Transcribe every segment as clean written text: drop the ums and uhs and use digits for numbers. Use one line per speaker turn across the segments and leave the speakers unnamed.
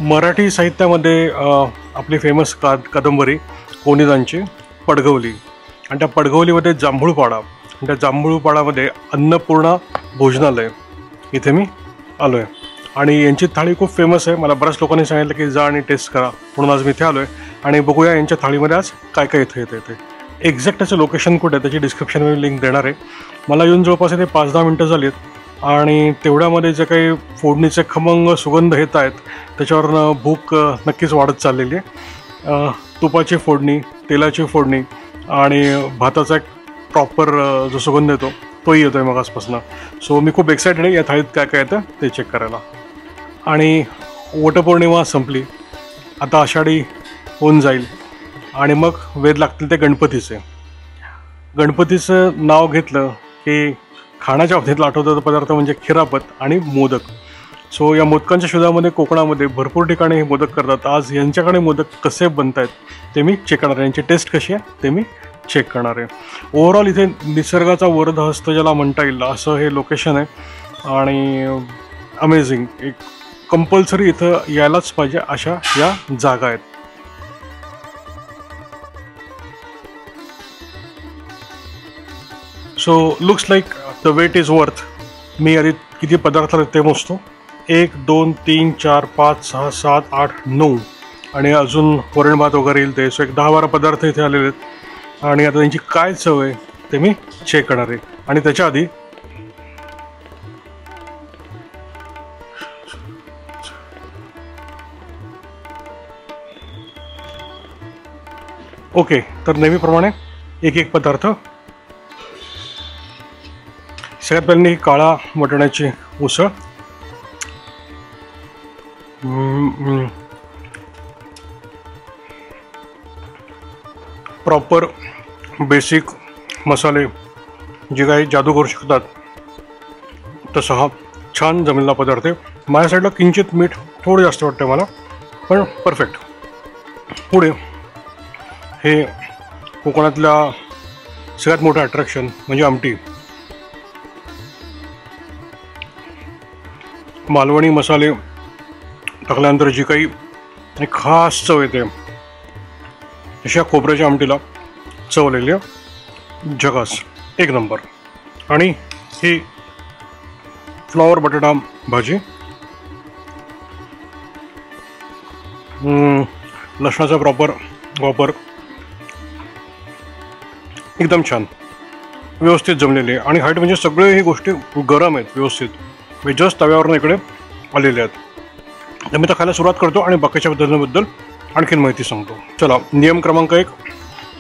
मराठी साहित्यामध्ये आपली फेमस कादंबरी कोणीदांची पडघवली, आणि त्या पडघवलीमध्ये जांभूळपाडा, आणि त्या जांभूळपाडामध्ये अन्नपूर्णा भोजनालय इथे मी आलो आहे. आणि यांची थाळी खूप फेमस आहे. मला बऱ्याच लोकांनी सांगितलं की जा आणि टेस्ट करा, म्हणून आज मी इथे आलो आहे. आणि बघूया यांच्या थाळीमध्ये आज काय काय इथे येतं. इथे एक्झॅक्ट त्याचं लोकेशन कुठे आहे त्याची डिस्क्रिप्शनमध्ये लिंक देणार आहे. मला येऊन जवळपास इथे 5-10 मिनटं झाली आहेत, आणि तेवढ्यामध्ये जे काही फोडणीचे खमंग सुगंध येत आहेत त्याच्यावरनं भूक नक्कीच वाढत चाललेली आहे. तुपाची फोडणी, तेलाची फोडणी आणि भाताचा एक प्रॉपर जो सुगंध येतो तोही येतो आहे मग आजपासून. सो मी खूप एक्सायटेड आहे या थाळीत काय काय येतं ते चेक करायला. आणि वटपौर्णिमा संपली, आता आषाढी होऊन जाईल, आणि मग वेध लागतील ते गणपतीचे. गणपतीचं नाव घेतलं की खाण्याच्या बाबतीतला आठवतं पदार्थ म्हणजे खिरापत आणि मोदक. सो या मोदकांच्या शोधामध्ये कोकणामध्ये भरपूर ठिकाणी हे मोदक करतात. आज यांच्याकडे मोदक कसे बनत आहेत ते मी चेक करणार आहे. यांची टेस्ट कशी आहे ते मी चेक करणार आहे. ओव्हरऑल इथे निसर्गाचा वरदहस्त ज्याला म्हणता येईल असं हे लोकेशन आहे, आणि अमेझिंग. एक कंपल्सरी इथं यायलाच पाहिजे अशा या जागा आहेत. So looks like the wait is worth. मी आधी किती पदार्थ आहेत ते मोजतो. 1, 2, 3, 4, 5, 6, 7, 8, 9, आणि अजून वरण भात वगैरे येईल ते. सो एक 10-12 पदार्थ इथे आलेले आहेत, आणि आता त्यांची काय चव आहे ते मी चेक करणार आहे. आणि त्याच्या आधी ओके, तर नेहमीप्रमाणे एक पदार्थ. सगळ्यात पहिल्यांदा काळा वाटाण्याची उसळ. प्रॉपर बेसिक मसाले जे काही जादू करू शकतात तसा हा छान जमलेला पदार्थ आहे. माझ्या साईडला किंचित मीठ थोडं जास्त वाटतं मला, पण परफेक्ट. पुढे हे कोकणातल्या सगळ्यात मोठं अट्रॅक्शन म्हणजे आमटी. मालवणी मसाले टाकल्यानंतर जी काही एक खास चव येते अशा खोबऱ्याच्या आमटीला चव आलेली आहे. झकास, एक नंबर. आणि ही फ्लॉवर बटाटा भाजी, लसणाचा प्रॉपर वापर, एकदम छान व्यवस्थित जमलेली आहे. आणि हाईट म्हणजे सगळे ही गोष्टी गरम आहेत व्यवस्थित, जस्ट तव्यावरून इकडे आलेले आहेत. तर मी तर खायला सुरुवात करतो आणि बाकीच्या पद्धतींबद्दल आणखीन माहिती सांगतो. चला, नियम क्रमांक 1,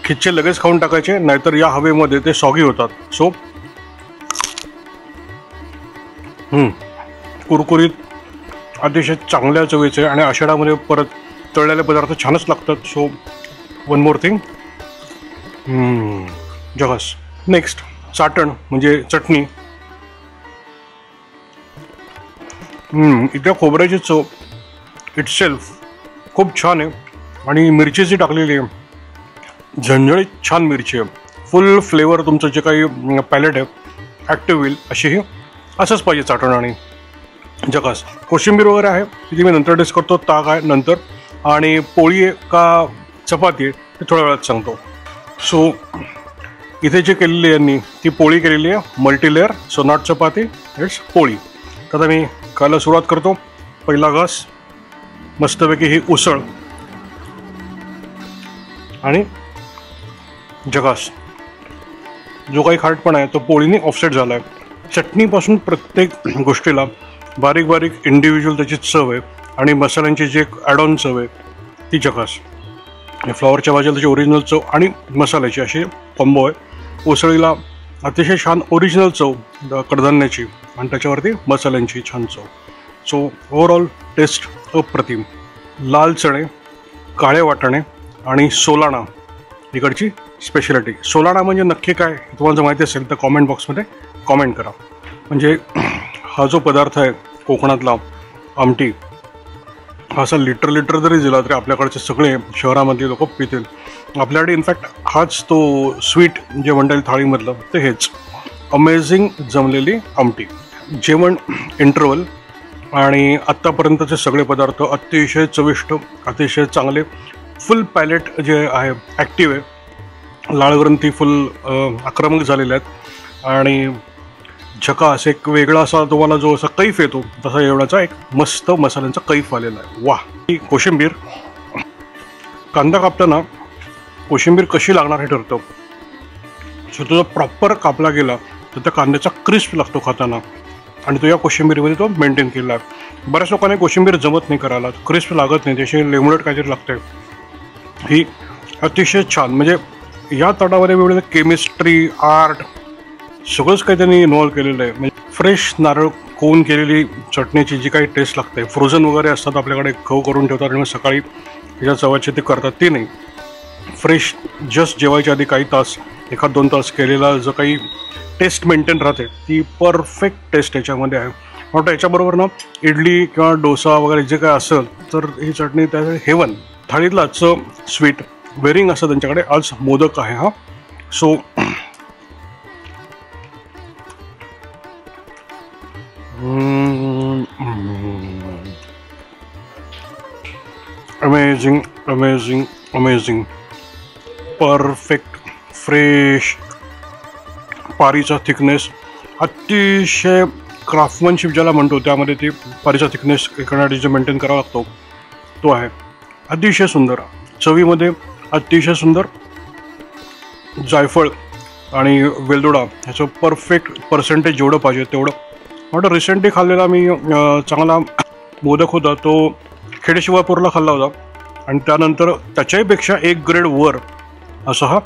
खिच्चे लगेच खाऊन टाकायचे, नाहीतर या हवेमध्ये ते सॉगी होतात. सो कुरकुरीत, अतिशय चांगल्या चवीचे, आणि आषाढामध्ये परत तळलेले पदार्थ छानच लागतात. सो वन मोर थिंग, जगास. नेक्स्ट चाटण म्हणजे चटणी. इथल्या खोबऱ्याची चव इटसेल्फ खूप छान आहे, आणि मिरची जी टाकलेली आहे झणझणीत छान मिरची आहे. फुल फ्लेवर तुमचं जे काही पॅलेट आहे ॲक्टिव्ह होईल अशी ही असंच पाहिजे चाटण. आणि जगास. कोशिंबीर वगैरे आहे ती मी नंतर डिस्क करतो. ताक आहे नंतर, आणि पोळी आहे का चपाती आहे ते थोड्या वेळात सांगतो. सो इथे जे केलेली आहे यांनी ती पोळी केलेली आहे multilayer. So not chapati, it's पोळी. तर आता मी खायला सुरुवात करतो. पहिला घास, मस्तपैकी ही उसळ, आणि जगास. जो काही खाटपणा आहे तो पोळीने ऑफसेट झाला आहे. चटणीपासून प्रत्येक गोष्टीला बारीक बारीक इंडिव्हिज्युअल त्याची चव आहे, आणि मसाल्यांची जी एक ॲड ऑन चव आहे ती जगास. फ्लॉवरच्या भाजीला त्याची ओरिजिनल चव आणि मसाल्याची अशी कॉम्बो आहे. उसळीला अतिशय छान ओरिजिनल चव कडधान्याची, आणि त्याच्यावरती मसाल्यांची छान चव. सो ओव्हरऑल टेस्ट अप्रतिम. लाल चणे, काळे वाटाणे आणि सोलाणा इकडची स्पेशालिटी. सोलाणा म्हणजे नक्की काय तुम्हाला जर माहिती असेल तर कॉमेंट बॉक्समध्ये कॉमेंट करा. म्हणजे हा जो पदार्थ आहे कोकणातला आमटी, हा असा लिटर जरी दिला तरी आपल्याकडचे सगळे शहरामधले लोक पितील. आपल्याकडे इनफॅक्ट हाच तो स्वीट जे म्हणता येईल थाळीमधलं ते हेच. अमेझिंग जमलेली आमटी. जेवण इंटरवल आणि आत्तापर्यंतचे सगळे पदार्थ अतिशय चविष्ट, अतिशय चांगले, फुल पॅलेट जे आहे ॲक्टिव्ह आहे, लाळग्रंथी फुल आक्रमक झालेले आहेत आणि झकास एक वेगळा असा तुम्हाला जो असा कैफ येतो तसा एवढाचा एक मस्त मसाल्यांचा कैफ आलेला आहे. वा. ही कोशिंबीर, कांदा कापताना कोशिंबीर कशी लागणार हे ठरतं. सो तो जर प्रॉपर कापला गेला तर त्या कांद्याचा क्रिस्प लागतो खाताना आणि तो या कोशिंबीरमध्ये तो मेंटेन केला आहे. बऱ्याच लोकांना कोशिंबीर जमत नाही करायला, क्रिस्प लागत नाही, त्याशी लेमोनेट काहीतरी लागते. ही अतिशय छान, म्हणजे या तटामध्ये वेगवेगळे केमिस्ट्री, आर्ट सगळंच काही त्यांनी इन्व्हॉल्व केलेलं आहे. म्हणजे फ्रेश नारळ कोण केलेली चटणीची जी काही टेस्ट लागते, फ्रोझन वगैरे असतात आपल्याकडे, खव करून ठेवतात आणि मग सकाळी त्याच्या चवाचे ते करतात, ते नाही. फ्रेश जस्ट जेवायच्या आधी काही तास, 1-2 तास केलेला जो काही टेस्ट मेंटेन राहते ती परफेक्ट टेस्ट याच्यामध्ये आहे. वाटतं याच्याबरोबर ना इडली किंवा डोसा वगैरे जे काय असेल तर ही चटणी त्या हेवन. थाळीतलं आजचं स्वीट वेरिंग असं त्यांच्याकडे आज मोदक आहे. हा, so amazing amazing amazing, perfect fresh, पारीचा थिकनेस, अतिशय क्राफ्टमनशिप ज्याला म्हणतो त्यामध्ये ती पारीचा थिकनेस करण्यासाठी जे मेंटेन करावा लागतो तो आहे. अतिशय सुंदर चवीमध्ये, अतिशय सुंदर. जायफळ आणि वेलदोडा ह्याचं परफेक्ट पर्सेंटेज जेवढं पाहिजे तेवढं. म्हटलं रिसेंटली खाल्लेला मी चांगला मोदक होता तो खेडेशिवापूरला खाल्ला होता आणि त्यानंतर त्याच्याहीपेक्षा 1 ग्रेड वर असा हा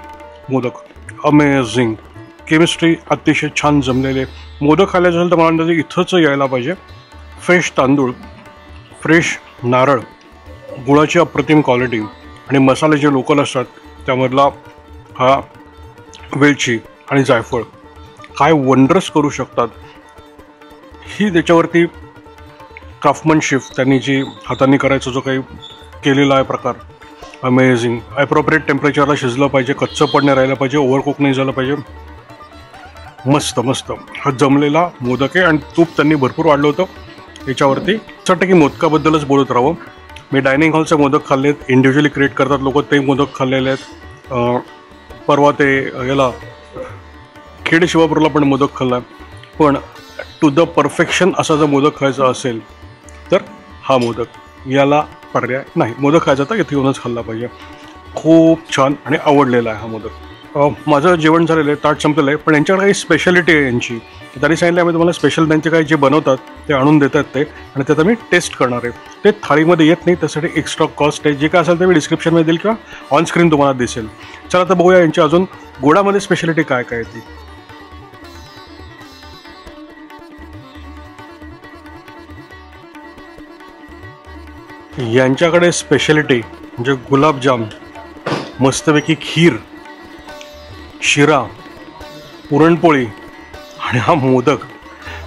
मोदक. अमेझिंग केमिस्ट्री, अतिशय छान जमलेले मोदक खायला असेल तर मला अंदाजे इथंच यायला पाहिजे. फ्रेश तांदूळ, फ्रेश नारळ, गुळाची अप्रतिम क्वालिटी आणि मसाले जे लोकल असतात त्यामधला हा वेलची आणि जायफळ काय वंडर्स करू शकतात. ही त्याच्यावरती क्राफ्टमनशिप त्यांनी जी हातांनी करायचं जो काही केलेला आहे प्रकार, अमेझिंग. ॲप्रोप्रिएट टेम्परेचरला शिजलं पाहिजे, कच्चं पण नाही राहिलं पाहिजे, ओव्हरकुक नाही झालं पाहिजे. मस्त मस्त हा जमलेला मोदक आहे आणि तूप त्यांनी भरपूर वाढलं होतं याच्यावरती. असं वाटतं की मोदकाबद्दलच बोलत राहावं. मी डायनिंग हॉलचे मोदक खाल्लेत, इंडिव्हिज्युअली क्रिएट करतात लोक, ते मोदक खाल्लेले आहेत. परवा ते याला खेडे शिवापूरला पण मोदक खाल्ला. पण टू द परफेक्शन असा जर मोदक खायचा असेल तर हा मोदक, याला पर्याय नाही. मोदक खायचा तर इथे येऊनच खाल्ला पाहिजे. खूप छान आणि आवडलेला आहे हा मोदक. माझं जेवण झालेलं आहे, ताट संपलेलं आहे, पण यांच्याकडे काही स्पेशालिटी आहे यांची. त्यांनी सांगितलं आम्ही तुम्हाला स्पेशल त्यांचे काही जे बनवतात ते आणून देतात ते, आणि त्यात मी टेस्ट करणार आहे. ते थाळीमध्ये येत नाही, त्यासाठी एक्स्ट्रा कॉस्ट आहे. जे काय असेल ते मी डिस्क्रिप्शनमध्ये देईल किंवा ऑन स्क्रीन तुम्हाला दिसेल. चला तर बघूया यांची अजून गोडामध्ये स्पेशालिटी काय काय ती. यांच्याकडे स्पेशालिटी म्हणजे गुलाबजाम, मस्तपैकी खीर, शिरा, पुरणपोळी आणि हा मोदक.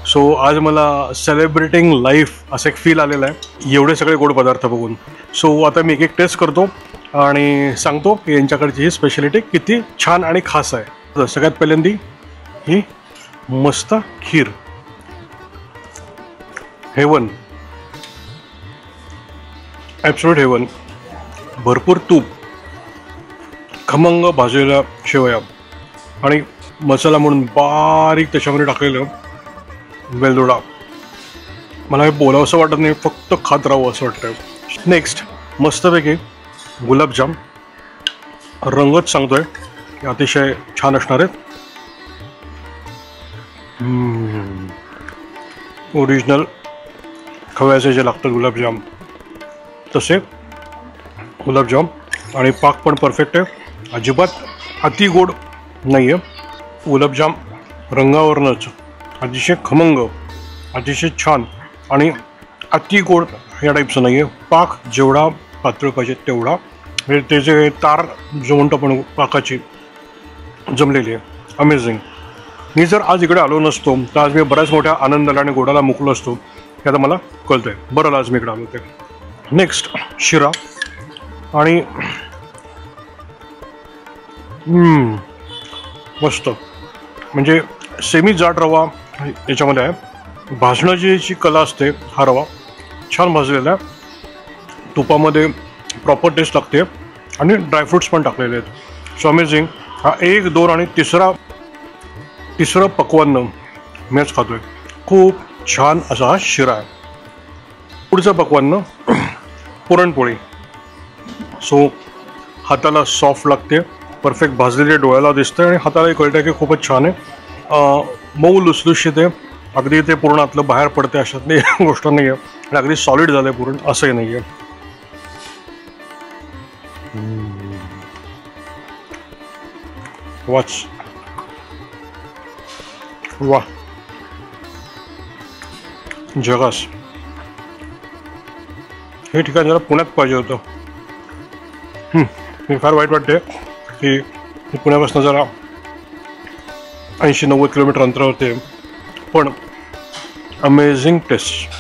सो आज मला सेलिब्रेटिंग लाईफ असं एक फील आलेलं आहे एवढे सगळे गोड पदार्थ बघून. सो आता मी एक टेस्ट करतो आणि सांगतो की यांच्याकडची ही स्पेशालिटी किती छान आणि खास आहे. सगळ्यात पहिल्यांदी ही मस्त खीर, हेवन, ॲब्सोल्यूट हेवन. भरपूर तूप, खमंग भाजलेल्या शेवया आणि मसाला म्हणून बारीक त्याच्यामध्ये टाकलेलं वेलदोडा. मला हे बोलावं असं वाटत नाही, फक्त खात राहावं असं वाटतं. नेक्स्ट मस्तपैकी गुलाबजाम. रंगच सांगतोय अतिशय छान असणार आहेत. ओरिजिनल खव्याचे जे लागतात गुलाबजाम तसे गुलाबजाम. आणि पाक पण परफेक्ट आहे, अजिबात अति गोड नाही आहे. गुलाबजाम रंगावरनंच अतिशय खमंग, अतिशय छान आणि अति गोड या टाईपचं नाही आहे. पाक जेवढा पातळ पाहिजे तेवढा, म्हणजे ते जे तार जो म्हणतो आपण पाकाची जमलेली आहे. अमेझिंग. मी जर आज इकडे आलो नसतो तर आज मी बऱ्याच मोठ्या आनंदाला आणि गोडाला मुकलो असतो हे आता मला कळतंय. बरं आज मी इकडे आलो ते. नेक्स्ट शिरा आणि मस्त, म्हणजे सेमी जाड रवा याच्यामध्ये आहे भाजण्याची जी कला असते, हा रवा छान भाजलेला आहे, तुपामध्ये प्रॉपर टेस्ट लागते आणि ड्रायफ्रुट्स पण टाकलेले आहेत. So amazing. हा 1, 2 आणि तिसरं पक्वान्न मी आज खातोय. खूप छान असा हा शिरा आहे. पुढचं पक्वान्न पुरणपोळी. सो हाताला सॉफ्ट लागते, परफेक्ट भाजलेले डोळ्याला दिसते आणि हाताला कळतं की खूपच छान आहे. मऊ लुसलुशीत आहे, अगदी ते पूर्ण आतलं बाहेर पडते अशातली गोष्ट नाही आहे आणि अगदी सॉलिड झालं आहे पुरण असंही नाही आहे. वाच वा, जगास. हे ठिकाण जरा पुण्यात पाहिजे होतं. मी फार वाईट वाटते की पुण्यापासून जरा 80-90 किलोमीटर अंतरावरती आहे, पण अमेझिंग टेस्ट,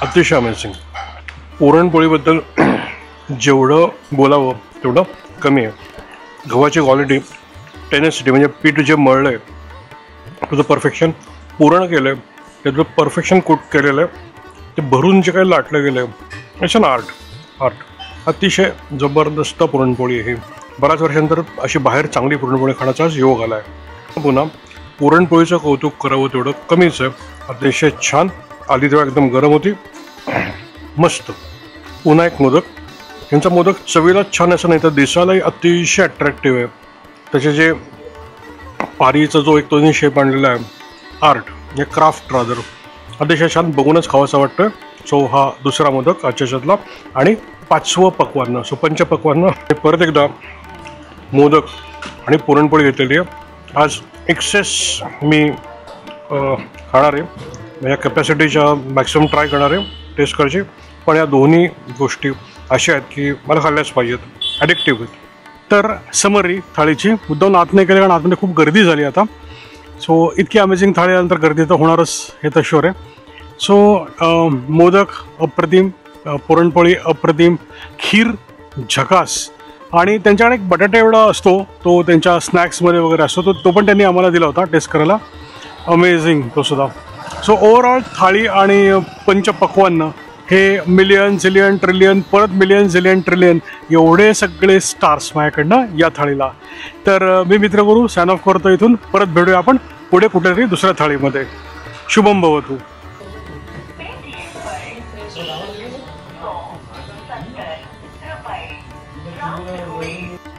अतिशय अमेझिंग. पुरणपोळीबद्दल जेवढं बोलावं तेवढं कमी आहे. गव्हाची क्वालिटी, टेनेसिटी म्हणजे पीठ जे मळलं आहे तुझं परफेक्शन, पुरण केलं आहे त्याचं परफेक्शन कुक केलेलं आहे, ते भरून जे काही लाटलं गेलं आहे इट्स अन आर्ट. अतिशय जबरदस्त पुरणपोळी आहे. बऱ्याच वर्षांतर अशी बाहेर चांगली पुरणपोळी खाण्याचाच योग आला आहे. पुन्हा पुरणपोळीचं कौतुक करावं तेवढं कमीच आहे. अतिशय छान आली तेव्हा एकदम गरम होती, मस्त. पुन्हा एक मोदक. यांचा मोदक चवीला छान असं नाही तर दिसायलाही अतिशय अट्रॅक्टिव्ह आहे. त्याचे जे पारीचा जो एक तो शेप आणलेला आहे, आर्ट म्हणजे क्राफ्ट रादर, अतिशय छान, बघूनच खावासा वाटतं. सो हा दुसरा मोदक आजच्या याच्यातला. आणि 5वं पक्वान्न, सो पंचपक्वान्न. परत एकदा मोदक आणि पुरणपोळी घेतलेली आहे. आज एक्सेस मी खाणार आहे, या कॅपॅसिटीच्या मॅक्सिमम ट्राय करणार आहे टेस्ट करायची. पण या दोन्ही गोष्टी अशा आहेत की मला खाल्ल्याच पाहिजेत, ॲडिक्टिव्ह आहेत. तर समरी थाळीची मुद्दाम आत नाही केली कारण आतमध्ये खूप गर्दी झाली आता. सो इतकी अमेझिंग थाळी आल्यानंतर गर्दी तर होणारच, हे तर शुअर आहे. सो मोदक अप्रतिम, पुरणपोळी अप्रतिम, खीर झकास. आणि त्यांच्याकडे एक बटाटा एवढा असतो, तो त्यांच्या स्नॅक्समध्ये वगैरे असतो, तो पण त्यांनी आम्हाला दिला होता टेस्ट करायला. अमेझिंग तो सुद्धा. सो ओव्हरऑल थाळी आणि पंचपक्वान्न हे मिलियन, झिलियन, ट्रिलियन, परत मिलियन, झिलियन, ट्रिलियन एवढे सगळे स्टार्स माझ्याकडनं या थाळीला. तर मी मित्रगुरू साइन ऑफ करतो इथून. परत भेटूया आपण पुढे कुठेतरी दुसऱ्या थाळीमध्ये. शुभम भवतु.
₹70